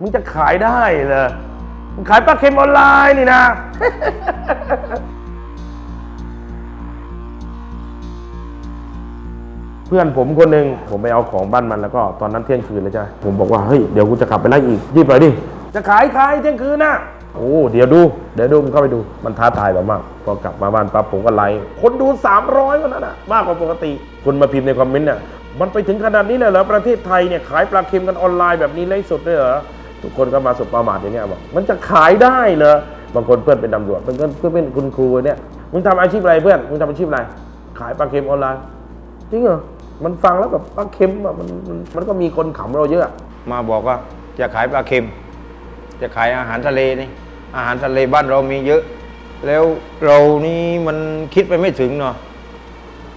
มึงจะขายได้เหรอมึงขายปลาเค็มออนไลน์นี่นะ เพื่อนผมคนหนึ่งผมไปเอาของบ้านมันแล้วก็ตอนนั้นเที่ยงคืนเลยใช่ไหมผมบอกว่าเฮ้ยเดี๋ยวกูจะกลับไปไล่อีกรีบไปดิจะขายเที่ยงคืนนะโอ้เดี๋ยวดูมึงเข้าไปดูมันท้าทายแบบมากพอกลับมาบ้านปั๊บผมก็ไลฟ์คนดู300คนนั้นน่ะมากกว่าปกติคนมาพิมพ์ในคอมเมนต์เนี่ยมันไปถึงขนาดนี้เลยเหรอประเทศไทยเนี่ยขายปลาเค็มกันออนไลน์แบบนี้ไลฟ์สดด้วยเหรอทุกคนก็มาสบประมาทอย่างเงี้ยบอกมันจะขายได้เหรอบางคนเพื่อนเป็นตำรวจเพื่อนเป็นคุณครูเนี่ยมึงทำอาชีพอะไรเพื่อนมึงทำอาชีพอะไรขายปลาเค็มออนไลน์จริงเหรอมันฟังแล้วแบบปลาเค็มอะมันก็มีคนขำเราเยอะมาบอกว่าจะขายปลาเค็มจะขายอาหารทะเลนี่อาหารทะเลบ้านเรามีเยอะแล้วเรานี่มันคิดไปไม่ถึงเนาะ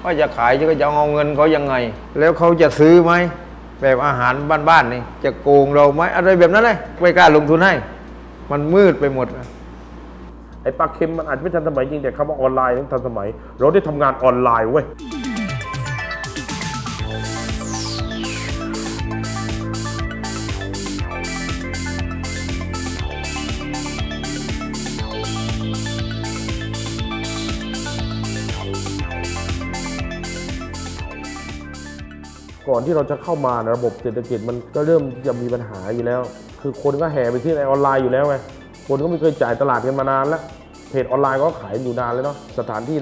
ว่าจะขายจะเอาเงินเขายังไงแล้วเขาจะซื้อไหมแบบอาหารบ้านๆนี่จะโกงเราไหมอะไรแบบนั้นเลยไม่กล้าลงทุนให้มันมืดไปหมดไอ้ปลาเค็มมันอาจไม่ทันสมัยจริงแต่คำว่าออนไลน์นั้นทันสมัยเราได้ทำงานออนไลน์เว้ยก่อนที่เราจะเข้ามาระบบเศรษฐกิจมันก็เริ่มจะมีปัญหาอยู่แล้วคือคนก็แห่ไปที่ในออนไลน์อยู่แล้วไงคนก็ไม่เคยจ่ายตลาดกันมานานแล้วเพจออนไลน์ก็ขายอยู่นานแล้วเนาะสถานที่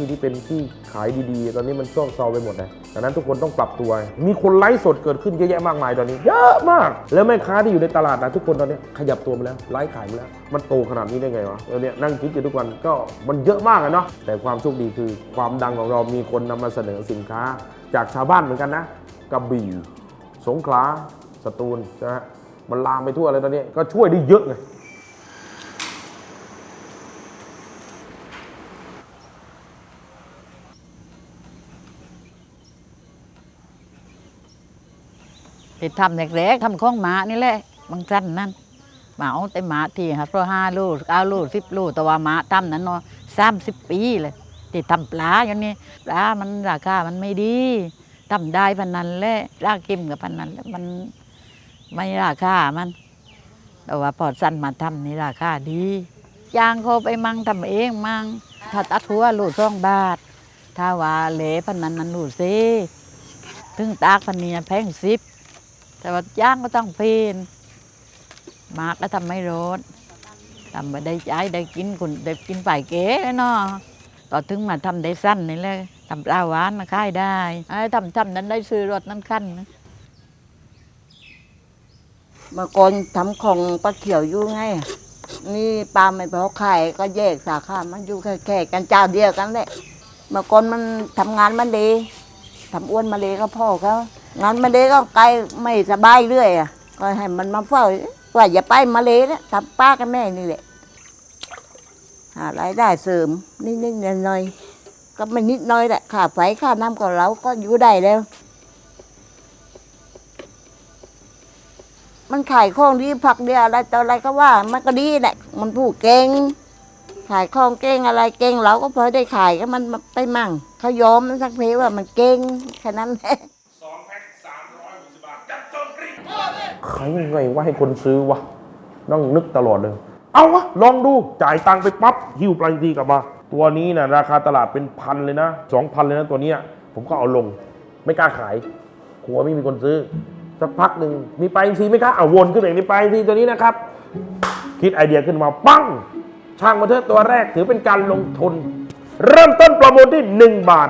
ที่เป็นที่ขายดีๆตอนนี้มันซ่อมเซาไปหมดเลยดังนั้นทุกคนต้องปรับตัวมีคนไลฟ์สดเกิดขึ้นเยอะแยะมากมายตอนนี้เยอะมากแล้วแม่ค้าที่อยู่ในตลาดนะทุกคนตอนนี้ขยับตัวมาแล้วไลฟ์ขายมาแล้วมันโตขนาดนี้ได้ไงวะเนี่ยนั่งคิดอยู่ทุกวันก็มันเยอะมากเนาะแต่ความโชคดีคือความดังของเรามีคนนำมาเสนอสินค้าจากชาวบ้านเหมือนกันนะกระบี่สงขลาสตูลนะฮะมันลามไปทั่วเลยตอนนี้ก็ช่วยได้เยอะไงไปทำแรกๆทำของหมานี่แหละบางท่านนั่นหมาเอาแต่หมาที่5 ลูก9 ลูก10 ลูกแต่ว่าหมาทำนั้นเนาะ30 ปีเลยที่ทำปลาอย่างนี้ปลามันราคามันไม่ดีทำได้พันนั้นแหละราเค็มกับพันนั้นแล้วมันไม่ราคามันแต่ว่าพอสั้นมาทำนี่ราคาดีย่างเขาไปมั่งทำเองมั่งถ้าตัดหัวลูก2 บาทถ้าว่าเหล่พันนั้นลูกสิถึงตากพันนี้แพง10แต่ว่าย่างก็ต้องเพลนมากก็ทำไม่รสทำมาได้ใจได้กินคนได้กินฝ่ายเก๋เนาะต่อถึงมาทำได้สั้นนี่เลยทำปลาหวานมาขายได้ทำนั้นได้ซื้อรถนั้นขั้นนะเมื่อก่อนทำของปลาเขียวอยู่ไงนี่ปลาไม่พอขายก็แยกสาขามันอยู่แค่กันเจ้าเดียวกันแหละเมื่อก่อนมันทำงานมันดีทำอ้วนมาเลยก็พ่อเขางานมาเลยก็ไกลไม่สบายเรื่อยก็ให้มันมาเฝ้าว่าอย่าไปมาเลยนะทำป้ากับแม่นี่แหละหารายได้เสริมนิดๆหน่อยๆก็ไม่นิดน้อยแหละค่าไฟค่าน้ำของเราก็อยู่ได้แล้วมันขายของดีผักเดียวอะไรต่ออะไรก็ว่ามันก็ดีแหละมันพูดเก่งขายของเก่งอะไรเก่งเราก็พอได้ขายก็มันไปมั่งเขายอมสักเพว่ามันเก่งแค่นั้นแหละ2 แพ็ค360 บาทจัดจนกรี๊ดขายยังไงว่าให้คนซื้อวะนั่งนึกตลอดเลยเอาวะลองดูจ่ายตังค์ไปปั๊บหิ้วปลายทีกลับมาตัวนี้นะราคาตลาดเป็นพันเลยนะ 2,000 เลยนะตัวนี้ผมก็เอาลงไม่กล้าขายกลัวไม่มีคนซื้อสักพักหนึ่งมีปลายทีไหมครับวนขึ้นอย่างนี้ปลายทีตัวนี้นะครับคิดไอเดียขึ้นมาปั้งช่างมาเถอะตัวแรกถือเป็นการลงทุนเริ่มต้นประมูลที่1 บาท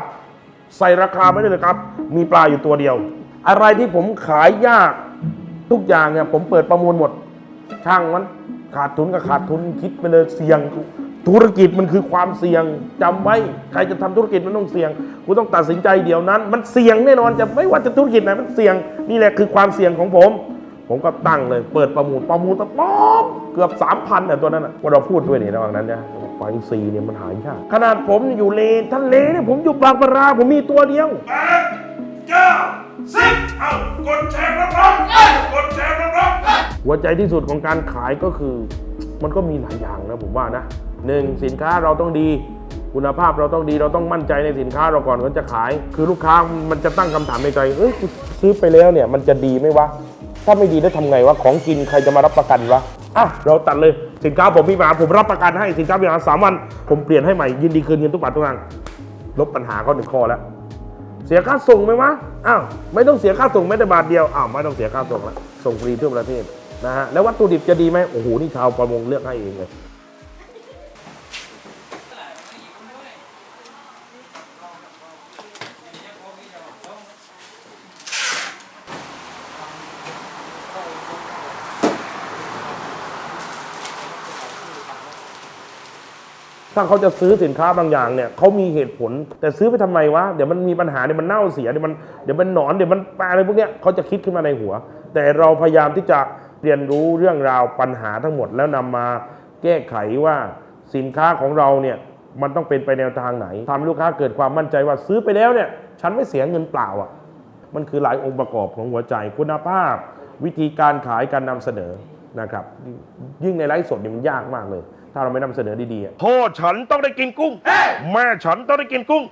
ใส่ราคาไม่ได้เลยครับมีปลาอยู่ตัวเดียวอะไรที่ผมขายยากทุกอย่างเนี่ยผมเปิดประมูลหมดช่างมันขาดทุนก็ขาดทุนคิดไปเลยเสี่ยงธุรกิจมันคือความเสี่ยงจำไว้ใครจะทำธุรกิจมันต้องเสี่ยงคุณต้องตัดสินใจเดี๋ยวนั้นมันเสี่ยงแน่นอนจะไม่ว่าจะธุรกิจไหนมันเสี่ยงนี่แหละคือความเสี่ยงของผมก็ตั้งเลยเปิดประมูลตะป๊อบเกือบ 3,000เนี่ยตัวนั้นนะว่าเราพูดด้วยนี่ระหว่างนั้นเนี่ยปลาอินทรีเนี่ยมันหายากขนาดผมอยู่ทะเลเนี่ยผมอยู่บางปะราผมมีตัวเดียว8 9 10เอากดแชร์รับกดแชร์รับหัวใจที่สุดของการขายก็คือมันก็มีหลายอย่างนะผมว่านะ1สินค้าเราต้องดีคุณภาพเราต้องดีเราต้องมั่นใจในสินค้าเราก่อนก่อนจะขายคือลูกค้ามันจะตั้งคำถามในใจเอ้ยซื้อไปแล้วเนี่ยมันจะดีไหมวะ ถ้าไม่ดีได้ทำไงวะของกินใครจะมารับประกันวะอ่ะเราตัดเลยสินค้าผมมีปัญหาผมรับประกันให้สินค้ามีปัญหา3 วันผมเปลี่ยนให้ใหม่ยินดีคืนเงินทุกบาททุกสตางค์ลบปัญหาเขา1 ข้อแล้วเสียค่าส่งไหมวะอ้าวไม่ต้องเสียค่าส่งแม้แต่บาทเดียวอ้าวไม่ต้องเสียค่าส่งละส่งฟรีทั่วประเทศนะฮะแล้ววัตถุดิบจะดีไหมโอ้โหนี่ชาวประมงเลือกให้เองเลยถ้าเขาจะซื้อสินค้าบางอย่างเนี่ยเขามีเหตุผลแต่ซื้อไปทำไมวะเดี๋ยวมันมีปัญหาเดี๋ยวมันเน่าเสียเดี๋ยวมันหนอนเดี๋ยวมันแปรอะไรพวกเนี้ยเขาจะคิดขึ้นมาในหัวแต่เราพยายามที่จะเรียนรู้เรื่องราวปัญหาทั้งหมดแล้วนำมาแก้ไขว่าสินค้าของเราเนี่ยมันต้องเป็นไปแนวทางไหนทำให้ลูกค้าเกิดความมั่นใจว่าซื้อไปแล้วเนี่ยฉันไม่เสียเงินเปล่าอ่ะมันคือหลายองค์ประกอบของหัวใจคุณภาพวิธีการขายการนำเสนอนะครับยิ่งในไลฟ์สดเนี่ยมันยากมากเลยถ้าเราไม่นำเสนอดีๆพ่อฉันต้องได้กินกุ้งแม่ฉันต้องได้กินกุ้ง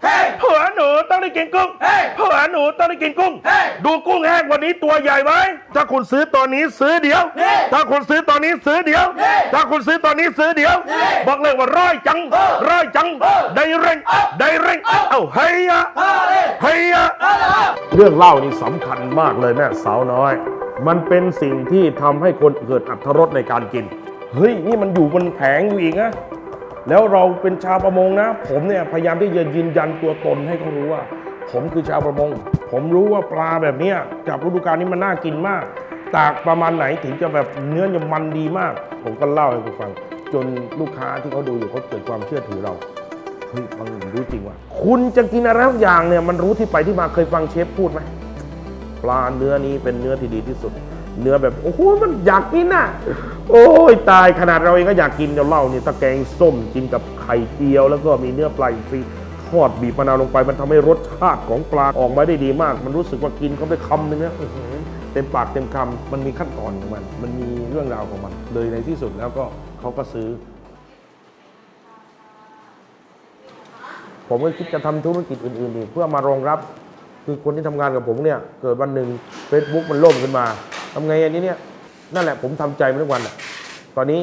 ผัวหนูต้องได้กินกุ้งผัวหนูต้องได้กินกุ้งดูกุ้งแห้งวันนี้ตัวใหญ่ไหมถ้าคุณซื้อตอนนี้ซื้อเดียวถ้าคุณซื้อตอนนี้ซื้อเดียวถ้าคุณซื้อตอนนี้ซื้อเดียวบอกเลยว่าร้อยจังได้เร่งเอ้าเฮียเรื่องเล่านี่สำคัญมากเลยแม่สาวน้อยมันเป็นสิ่งที่ทำให้คนเกิดอรรถรสในการกินเฮ้ยนี่มันอยู่บนแผงอยู่อีกนะแล้วเราเป็นชาวประมงนะผมเนี่ยพยายามที่จะยืนยันตัวตนให้เขารู้ว่าผมคือชาวประมงผมรู้ว่าปลาแบบนี้กับฤดูกาลนี้มันน่ากินมากตากประมาณไหนถึงจะแบบเนื้อจะมันดีมากผมก็เล่าให้คุณฟังจนลูกค้าที่เขาดูอยู่เขาเกิดความเชื่อถือเราเฮ้ยมันรู้จริงว่ะคุณจะกินอะไรทุกอย่างเนี่ยมันรู้ที่ไปที่มาเคยฟังเชฟพูดไหมปลาเนื้อนี้เป็นเนื้อที่ดีที่สุดเนื้อแบบโอ้โหมันอยากกินน่ะโอ้ยตายขนาดเราเองก็อยากกินเดี๋ยวเล่านี่ตะแกงส้มกินกับไข่เจียวแล้วก็มีเนื้อปลาฟรีทอดบีบมะนาวลงไปมันทำให้รสชาติของปลาออกมาได้ดีมากมันรู้สึกว่ากินเข้าไปคำนึงเนี่ยเต็มปากเต็มคำมันมีขั้นตอนของมันมีเรื่องราวของมันเลยในที่สุดแล้วก็เขาก็ซื้อผมก็คิดจะทำธุรกิจอื่นๆอีกเพื่อมารองรับคือคนที่ทำงานกับผมเนี่ยเกิดวันหนึ่ง Facebook มันล่มขึ้นมาทำไงอันนี้เนี่ยนั่นแหละผมทำใจมาทุกวันตอนนี้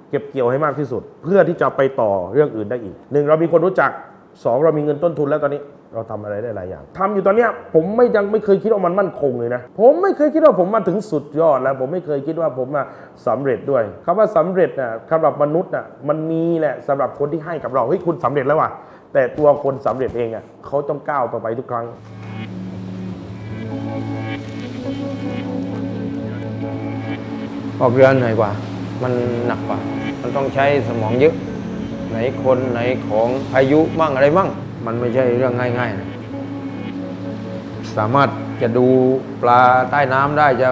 เก็บเกี่ยวให้มากที่สุดเพื่อที่จะไปต่อเรื่องอื่นได้อีก1เรามีคนรู้จัก2เรามีเงินต้นทุนแล้วตอนนี้เราทำอะไรได้หลยังทำอยู่ตอนนี้ผมยังไม่เคยคิดว่ามันมั่นคงเลยนะผมไม่เคยคิดว่าผมมาถึงสุดยอดแล้วผมไม่เคยคิดว่าผมมาสำเร็จด้วยคำว่าสำเร็จน่ะสำหรับมนุษย์น่ะมันมีแหละสำหรับคนที่ให้กับเราเฮ้ยคุณสำเร็จแล้วว่ะแต่ตัวคนสำเร็จเองอ่ะเขาต้องก้าวต่อไปทุกครั้งออกเรือเหนื่อยกว่ามันหนักกว่ามันต้องใช้สมองเยอะไหนคนไหนของพายุมั่งอะไรมั่งมันไม่ใช่เรื่องง่ายๆนะสามารถจะดูปลาใต้น้ำได้จะ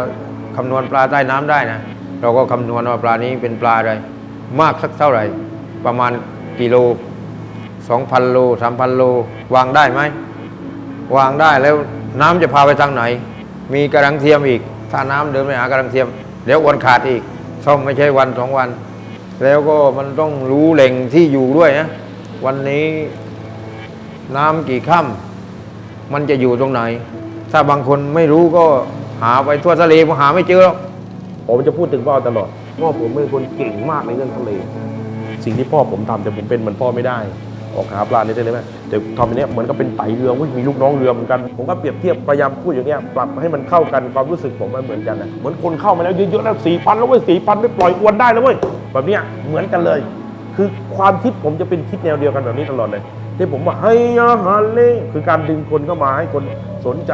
คำนวณปลาใต้น้ำได้นะเราก็คำนวณว่าปลานี้เป็นปลาอะไรมากสักเท่าไหร่ประมาณกิโล 2,000 โล 3,000 โลวางได้ไหมวางได้แล้วน้ำจะพาไปทางไหนมีกระดังเทียมอีกถ้าน้ำเดินไปหากระดังเทียมเดี๋ยวอวนขาดอีกซ่อมไม่ใช่วัน2 วันแล้วก็มันต้องรู้แหล่งที่อยู่ด้วยนะวันนี้น้ำกี่ค่ำมันจะอยู่ตรงไหนถ้าบางคนไม่รู้ก็หาไปทั่วทะเลก็หาไม่เจอหรอกผมจะพูดถึงพ่อตลอดพ่อผมเป็นคนเก่งมากในเรื่องทะเลสิ่งที่พ่อผมทำแต่ผมเป็นเหมือนพ่อไม่ได้ออกหาปลาได้เลยไหมแต่ทำอย่างนี้เหมือนกับเป็นไตเรือมีลูกน้องเรือเหมือนกันผมก็เปรียบเทียบพยายามพูดอย่างนี้ปรับให้มันเข้ากันความรู้สึกผมมันเหมือนกันนะเหมือนคนเข้ามาแล้วเยอะๆแล้ว4,000แล้วเว้ย4,000ไม่ปล่อยอวนได้แล้วเว้ยแบบนี้เหมือนกันเลยคือความคิดผมจะเป็นคิดแนวเดียวกันแบบนี้ตลอดเลยที่ผมว่าให้อาหารเล่คือการดึงคนเข้ามาให้คนสนใจ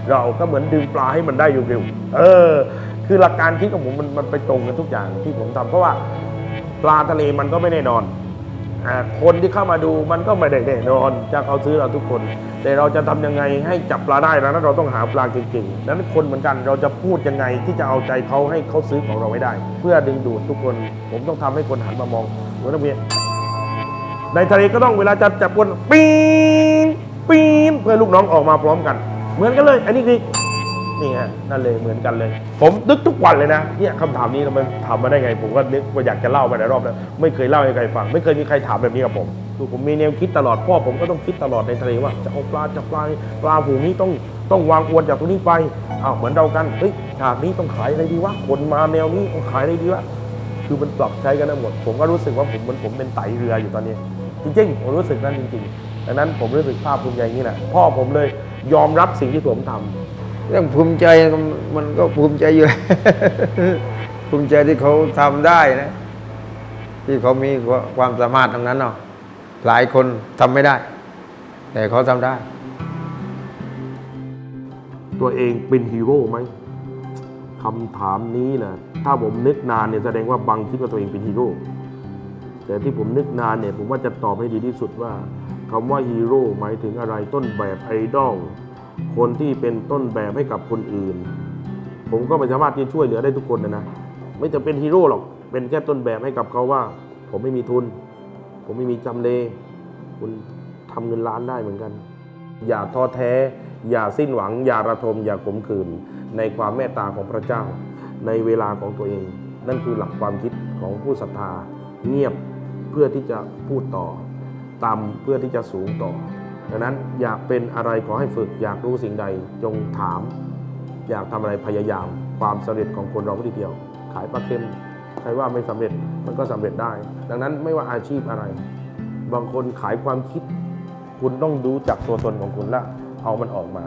เราก็เหมือนดึงปลาให้มันได้เร็วๆคือหลักการคิดของผมมันไปตรงกันทุกอย่างที่ผมทำเพราะว่าปลาทะเลมันก็ไม่แน่นอนคนที่เข้ามาดูมันก็ไม่ได้แน่นอนจะเขาซื้อเราทุกคนแต่เราจะทำยังไงให้จับปลาได้นะเราต้องหาปลาเก่งๆนั้นคนเหมือนกันเราจะพูดยังไงที่จะเอาใจเขาให้เขาซื้อของเราไม่ได้เพื่อดึงดูดทุกคนผมต้องทำให้คนหันมามองเหมือนนี้ในทะเลก็ต้องเวลาจะจับปีนเพื่อลูกน้องออกมาพร้อมกันเหมือนกันเลยอันนี้คือ นี่ฮะนั่นเลยเหมือนกันเลย ผมนึกทุกวันเลยนะเนี่ยคำถามนี้มันถามมาได้ไงผมก็นึกว่าอยากจะเล่าไปหลายรอบแล้วไม่เคยเล่าให้ใครฟังไม่เคยมีใครถามแบบนี้กับผมคือผมมีแนวคิดตลอดพ่อผมก็ต้องคิดตลอดในทะเลว่าจะเอาปลาจับปลาผูนี้ต้องวางอวนจากตรงนี้ไปอ้าวเหมือนเรากันเฮ้ยฉากนี้ต้องขายอะไรดีวะคนมาแนวนี้ต้องขายอะไรดีวะคือมันปรับใช้กันได้หมดผมก็รู้สึกว่าผมเป็นไตเรืออยู่ตอนนี้จริงๆผมรู้สึกนั้นจริงๆดังนั้นผมรู้สึกภาคภูมิใจอย่างนี้แหละพ่อผมเลยยอมรับสิ่งที่ผมทำ เรื่องภูมิใจมันก็ภูมิใจอยู่ ภูมิใจที่เขาทำได้นะ ที่เขามีความสามารถตรงนั้นเนาะหลายคนทำไม่ได้ แต่เขาทำได้ ตัวเองเป็นฮีโร่ไหมคำถามนี้นะถ้าผมนึกนานเนี่ยแสดงว่าบางคิดว่าตัวเองเป็นฮีโร่แต่ที่ผมนึกนานเนี่ยผมว่าจะตอบให้ดีที่สุดว่าคำว่าฮีโร่หมายถึงอะไรต้นแบบไอดอลคนที่เป็นต้นแบบให้กับคนอื่นผมก็ไม่สามารถที่ช่วยเหลือได้ทุกคนนะไม่จะเป็นฮีโร่หรอกเป็นแค่ต้นแบบให้กับเขาว่าผมไม่มีทุนผมไม่มีจำเลคุณทำเงินล้านได้เหมือนกันอย่าท้อแท้อย่าสิ้นหวังอย่าระทมอย่าขมขื่นในความเมตตาของพระเจ้าในเวลาของตัวเองนั่นคือหลักความคิดของผู้ศรัทธาเงียบเพื่อที่จะพูดต่อต่ำเพื่อที่จะสูงต่อดังนั้นอยากเป็นอะไรขอให้ฝึกอยากรู้สิ่งใดจงถามอยากทำอะไรพยายามความสำเร็จของคนเราก็ทีเดียวขายปลาเค็มใครว่าไม่สำเร็จมันก็สำเร็จได้ดังนั้นไม่ว่าอาชีพอะไรบางคนขายความคิดคุณต้องดูจากตัวตนของคุณแล้วเอามันออกมา